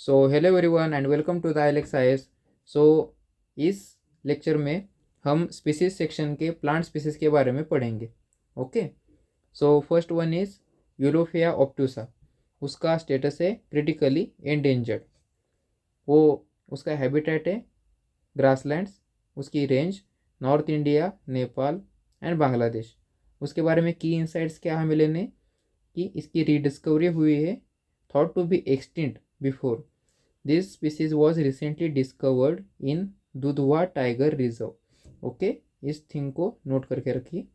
So hello everyone and welcome to the Ilex IAS. So इस lecture में हम species section के plant species के बारे में पढ़ेंगे। Okay, so first one is Eulophia obtusa. उसका स्टेटस है क्रिटिकली एंडेंजर्ड। वो उसका हैबिटेट है ग्रासलैंड्स। उसकी range north India, Nepal and Bangladesh. उसके बारे में की इंसाइट्स क्या हमें लेने कि इसकी रीडिस्कवरी हुई है, thought to be extinct before. This species was recently discovered in Dudhwa tiger reserve. Okay, इस थिंग को नोट करके रखिए।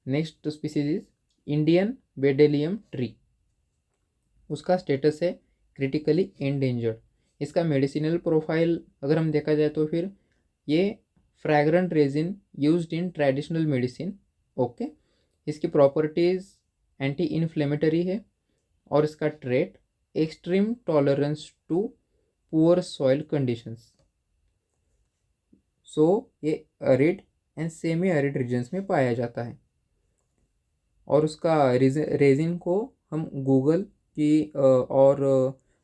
Next species is Indian bdellium tree. उसका स्टेटस है क्रिटिकली एंडेंजर्ड। इसका मेडिसिनल प्रोफाइल अगर हम देखा जाए तो फिर ये fragrant resin used in traditional medicine. Okay, इसकी प्रॉपर्टीज़ एंटी इन्फ्लेमेटरी है और इसका trait extreme tolerance to poor soil conditions. So ये arid and semi arid regions में पाया जाता है और उसका रेजिन को हम गूगल की और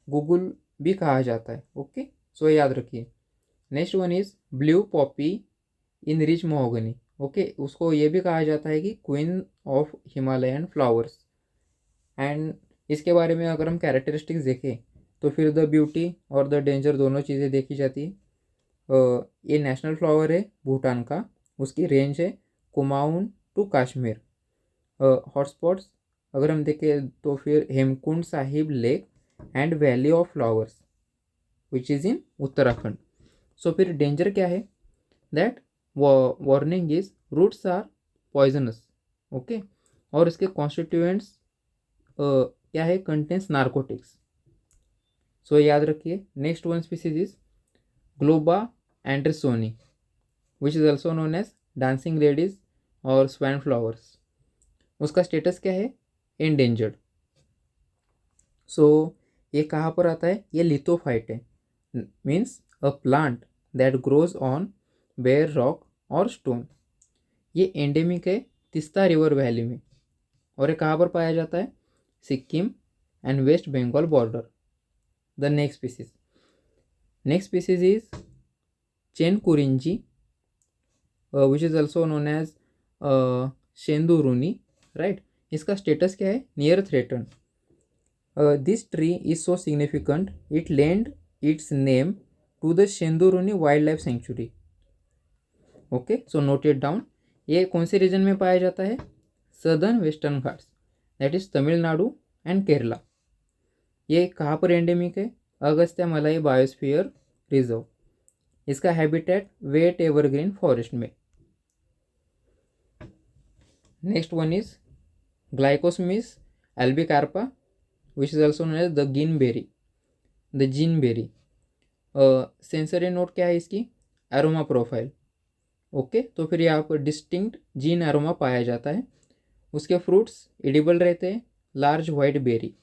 गूगल भी कहा जाता है। ओके, सो याद रखिए। Next one is blue poppy in rich mahogany. Okay, उसको ये भी कहा जाता है कि queen of Himalayan flowers. And इसके बारे में अगर हम कैरेक्टरिस्टिक्स देखें तो फिर द ब्यूटी और द डेंजर दोनों चीज़ें देखी जाती है। ये नेशनल फ्लावर है भूटान का। उसकी रेंज है कुमाऊन टू कश्मीर। हॉटस्पॉट्स अगर हम देखें तो फिर Hemkund Sahib lake and valley of flowers which is in Uttarakhand. So फिर डेंजर क्या है, that warning is roots are poisonous. Okay, और इसके कॉन्स्टिट्यूएंट्स क्या है, कंटेंस नार्कोटिक्स। सो याद रखिए। Next one species is Globba andersonii which is also known as dancing ladies और स्वैन फ्लावर्स। उसका स्टेटस क्या है, एंडेंजर्ड। सो ये कहाँ पर आता है, ये लिथोफाइट है, means a plant that grows on bare rock और स्टोन। ये एंडेमिक है तिस्ता रिवर वैली में और ये कहाँ पर पाया जाता है, Sikkim and West Bengal border. The next species is Chen Kurinji which is also known as Shendurney, right. इसका स्टेटस क्या है, near threaten. This tree is so significant it lend its name to the Shendurney wildlife sanctuary. Okay, so note it down. ये कौन से region में पाया जाता है, southern western Ghats, that is Tamil Nadu and Kerala. ये कहाँ पर एंडेमिक है, अगस्त्या मलाई बायोस्फीयर रिजर्व। इसका हैबिटेट वेट एवरग्रीन फॉरेस्ट में। Next one is Glycosmis albicarpa which is also known as the ginberry. Sensory note क्या है इसकी, एरोमा प्रोफाइल। ओके, तो फिर यहाँ पर डिस्टिंक्ट जीन एरोमा पाया जाता है। उसके फ्रूट्स एडिबल रहते हैं, लार्ज वाइट बेरी।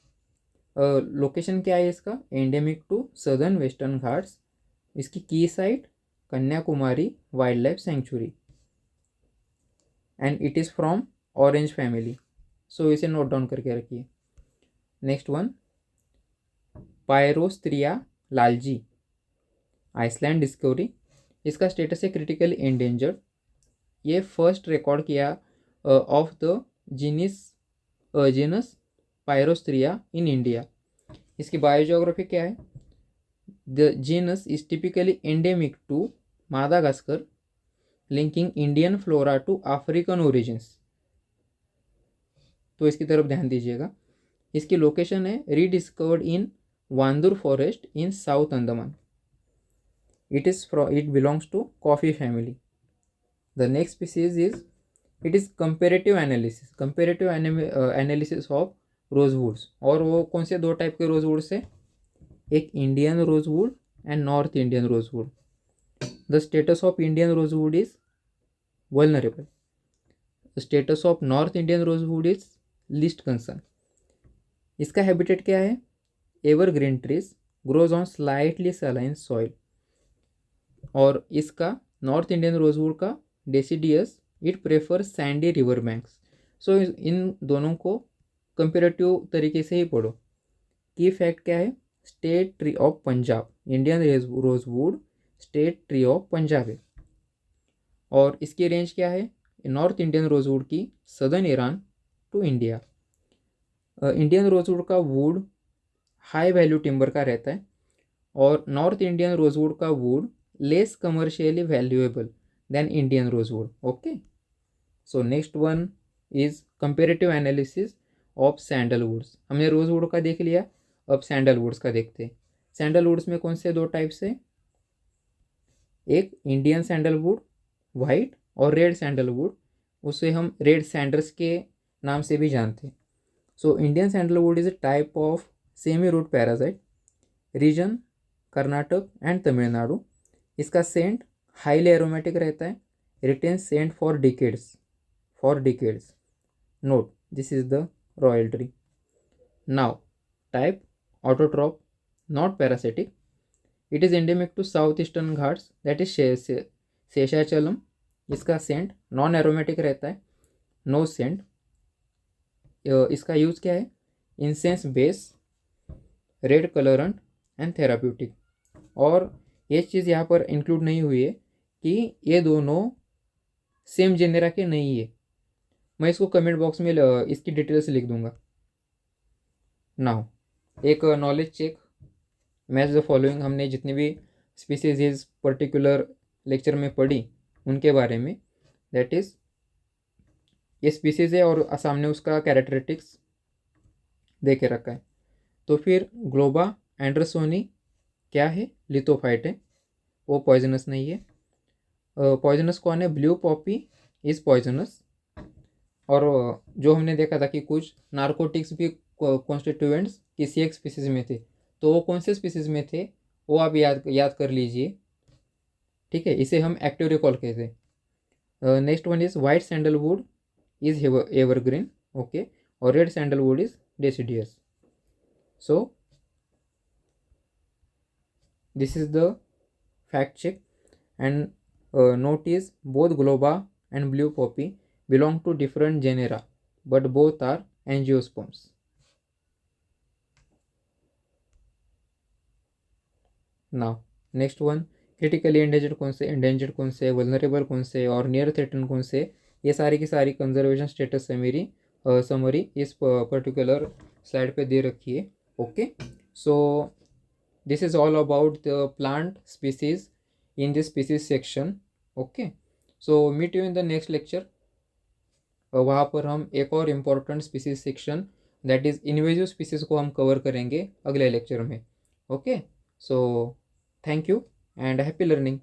लोकेशन क्या है इसका, endemic to southern western Ghats. इसकी key site Kanyakumari wildlife sanctuary and it is from orange family. So इसे नोट डाउन करके रखिए। Next one Pyrostria laljii, island discovery. इसका स्टेटस है क्रिटिकली एंडेंजर्ड। ये फर्स्ट रिकॉर्ड किया of the genus Pyrostria in India. इसकी biogeography क्या है, the genus is typically endemic to Madagascar, linking Indian flora to African origins. तो इसकी तरफ ध्यान दीजिएगा। इसकी लोकेशन है rediscovered in Wandoor forest in South Andaman. It belongs to coffee family. The next species is, it is comparative analysis of रोजवुड्स। और वो कौन से दो टाइप के रोजवुड्स है, एक Indian rosewood and north Indian rosewood. The status of Indian rosewood is vulnerable. The status of north Indian rosewood is least concern. इसका habitat क्या है, evergreen trees grows on slightly saline soil. और इसका north Indian rosewood का deciduous it prefer sandy river banks. So इन दोनों को comparative तरीके से ही पढ़ो। की फैक्ट क्या है, state tree of Punjab, Indian rosewood state tree of Punjab है। और इसकी रेंज क्या है, नॉर्थ इंडियन रोजवुड की southern Iran to India. Indian rosewood का वुड हाई वैल्यू टिम्बर का रहता है और नॉर्थ इंडियन रोजवुड का wood less commercially valuable than Indian rosewood. Okay, so next one is comparative analysis of sandalwoods. हमने rosewood का देख लिया, अब सैंडलवुड्स का देखते हैं। सैंडलवुड्स में कौन से दो टाइप्स है, एक इंडियन सैंडलवुड वाइट और रेड सैंडलवुड, उसे हम रेड सैंडर्स के नाम से भी जानते हैं। So Indian sandalwood is a type of semi root parasite, region Karnataka and Tamil Nadu. इसका सेंट हाईली एरोमेटिक रहता है, retain scent for decades. Note this is the royal tree. Now type autotroph, not parasitic, it is endemic to south eastern Ghats that is Seshachalam. इसका scent non aromatic रहता है, no Saint. इसका use क्या है, incense base, red colourant and therapeutic. और ये चीज़ यहाँ पर इंक्लूड नहीं हुई है कि ये दोनों सेम जेनेरा के नहीं है। मैं इसको कमेंट बॉक्स में इसकी डिटेल्स लिख दूंगा। नाउ एक knowledge check, match the following. हमने जितनी भी स्पीसीज इस पर्टिकुलर लेक्चर में पढ़ी उनके बारे में, दैट इज ये स्पीसीज है और सामने उसका कैरेक्टरिस्टिक्स दे के रखा है। तो फिर ग्लोबा एंडरसोनी क्या है, लिथोफाइट है, वो पॉइजनस नहीं है। पॉइजनस कौन है, ब्लू पॉपी इज पॉइजनस। और जो हमने देखा था कि कुछ नार्कोटिक्स भी कॉन्स्टिट्यूएंट्स किसी एक स्पीसीज में थे, तो वो कौन से स्पीसीज में थे वो आप याद कर लीजिए, ठीक है। इसे हम एक्टिव रिकॉल कहते हैं। Next one is white sandalwood is evergreen, okay, और red sandalwood is deciduous. So this is the fact check, and note is both globa and blue poppy belong to different genera but both are angiosperms. Now next one, critically endangered कौन से, endangered कौन से, vulnerable कौन से और near threatened कौन से, ये सारी की सारी कंजर्वेशन स्टेटस है मेरी समरी इस पर्टिकुलर स्लाइड पे दे रखी है। Okay, so this is all about the plant species in this species section. Okay, so meet you in the next lecture. वहाँ पर हम एक और important species section that is invasive species को हम कवर करेंगे अगले लेक्चर में। Okay, so thank you and happy learning.